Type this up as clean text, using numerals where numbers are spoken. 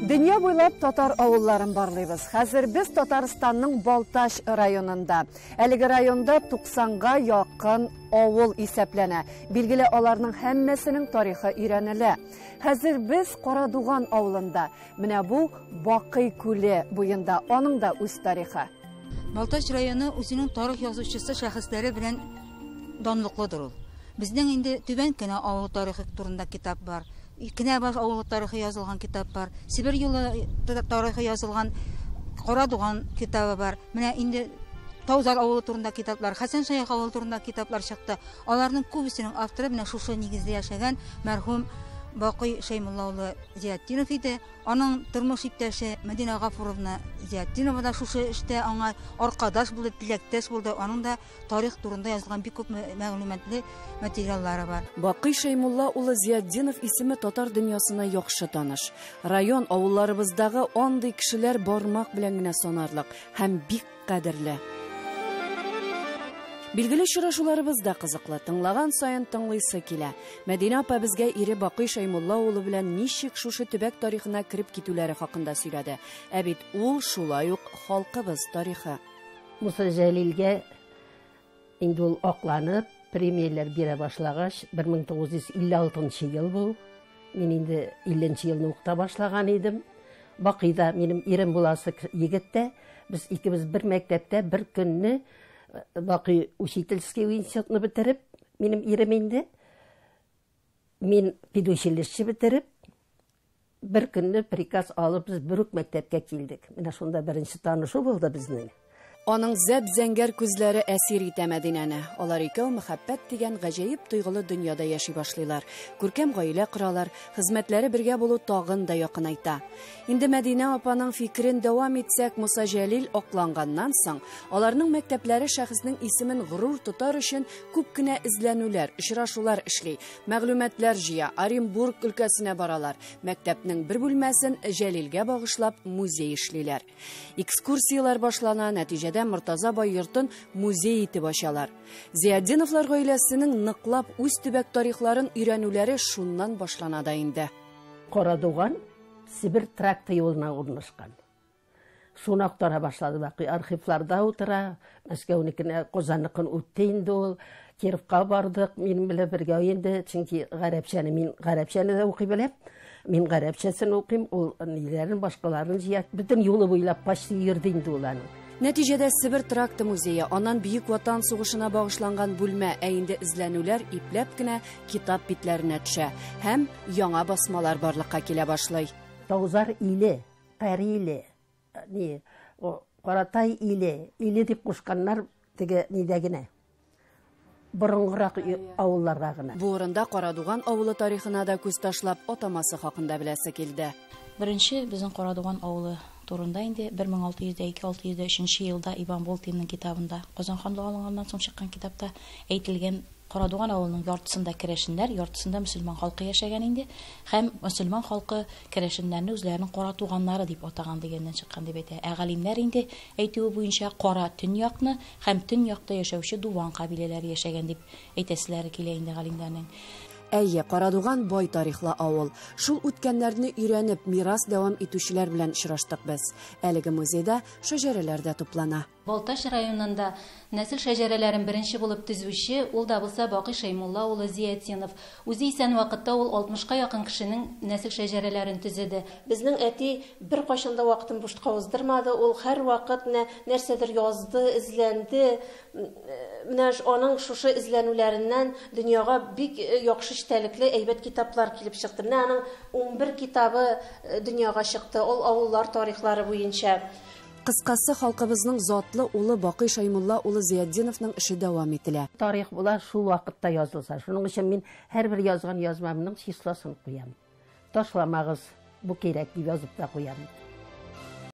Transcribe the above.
Dünya буйлап татар авылларын барлыйбыз. Хәзер без Татарстанның Балташ районында. Әлеге районда 90-га якын авыл исәпләнә. Билгеле, аларның һәммәсенең тарихы өйрәнелә. Хәзер без Карадуган авылында. Менә бу Бакый күле буенда, аның да үз тарихы. Балташ районы үзенең тарих язучысы шәхесләре белән данлыклыдыр ул. Безнең инде Түбән Кенә авыл тарихы турында китап бар. Кенәбаш авыл тарихы язылган китап бар. Сибир юлы тарихы язылган Карадуган китабы бар. Менә инде Таузар авылы турында китаплар, Хәсән Шәйх авылы турында китаплар чыкты. Аларның күбесенең авторы менә шушы нигездә яшәгән мәрхүм Бакый Шәймулла улы Зиятдинов иде. Аның тормыш иптәше Мәдинә Гафуровна Зиятдинова да шушы эштә аңа аркадаш булды, теләктәш булды. Аның да тарих турында язылган бик күп мәгълүматлы материаллары бар. Бакый Шәймулла улы Зиятдинов исеме татар дөньясына яхшы таныш. Район авылларыбыздагы андый кешеләр бармак белән генә санарлык һәм бик кадерле. Билгеле очрашуларыбыз да кызыклы, тыңлаган саен тыңлыйсы килә. Мәдинә апа безгә ире Бакый Шәймулла улы белән ничек шушы төбәк тарихына кирип китүләре хакында сөйләде. Ә бит ул шулай ук халкыбыз тарихы. Муса Җәлилгә инде ул акланып, премияләр бирә башлагач, 1956 ел бу. Мин инде 50 елны укыта башлаган идем. Бакыйда минем ирем буласы егеттә, без икебез бер мәктәптә бер көнне Бакый учительский институтны бетереп, минем ирем инде, мин педучилище бетереп, бер көнне приказ алып без бер үк мәктәпкә килдек. Менә шунда беренче танышу булды безнең. Аның зәп-зәңгәр күзләре әсир итә Мәдинәне. Алар икәү мәхәббәт дигән гаҗәеп тойгылы дөньяда яши башлыйлар. Күркәм гаилә коралар, хезмәтләре бергә булу тагын да якынайта. Инде Мәдинә апаның фикерен дәвам итсәк, Муса Җәлил акланганнан соң, аларның мәктәпләре шәхеснең исемен горур тотар өчен күп кенә эзләнүләр, очрашулар эшли, мәгълүматлар җыя, Оренбург өлкәсенә баралар. Мәктәпнең бер бүлмәсен Җәлилгә багышлап музей эшлиләр. Экскурсиялар башлана, нәтиҗәдә Мортаза бай йортын музей итеп ачалар. Зиятдиновлар гаиләсенең ныклап үз төбәк тарихларын өйрәнүләре шуннан башлана да инде. Карадуган Сибир тракты юлына урнашкан. Шуны актара башлады Бакый. Архивларда утыра, Мәскәүнекенә, Казанныкын үтте инде ул. Кировка бардык, минем белән бергә инде, чөнки мин гарәпчәне дә укый беләм. Мин гарәпчәсен укыйм, ул ниләрен башкаларын җыя. Бөтен юлы буйлап почти йөрде инде ул аны. Нәтиҗәдә Сибир тракты музее, аннан Бөек Ватан сугышына багышланган бүлмә, ә инде эзләнүләр ипләп кенә китап битләренә төшә һәм яңа басмалар барлыкка килә башлый. Таузар иле, Кариле, Каратай иле дип кушканнар теге нидә генә. Борынгырак авылларга гына. Бу урында Карадуган авылы тарихына да күз ташлап атамасы хакында беләсе килде. Беренче безнең Карадуган авылы турында инде 1602-1603 елда Иван Болтинның китабында, Казан ханлыгы алынганнан соң чыккан китапта әйтелгән Карадуган авылының яртысында керәшеннәр, яртысында мөселман халкы яшәгән инде, һәм мөселман халкы керәшеннәрне үзләренең кара туганнары дип атаган дигәннән чыккан дип әйтә. Ә галимнәр инде әйтүе буенча кара төньякны һәм төньякта яшәүче Дуван кабиләләре яшәгән дип әйтәселәре килә инде галимнәрнең. Әйе, Карадуган бай тарихлы авыл. Шул үткәннәрне өйрәнеп, мирас дәвам итүчеләр белән очраштык без. Әлеге музейда шәҗәрәләр дә туплана. Балташ районында нәсел шәҗәрәләрен беренче булып төзүче ул да булса Бакый Шәймулла улы Зиятдинов. Үзе исән вакытта ул 60-ка якын кешенең нәсел шәҗәрәләрен төзеде. Безнең әти бер кайчанда вакытын бушка уздырмады. Ул һәр вакыт нәрсәдер язды, эзләнде. Менә аның шушы эзләнүләреннән дөньяга бик яхшы эчтәлекле әйбәт китаплар килеп чыкты. Менә аның 11 китабы дөньяга чыкты. Ул авыллар тарихлары буенча. Кыскасы, халкыбызның затлы улы Бакый Шәймулла улы Зиятдиновның эше дәвам ителә. Тарих була шул вакытта язылса. Шуның өчен мин һәрбер язган язмамның числосын куям. Ташламагыз, бу кирәк дип язып та куям.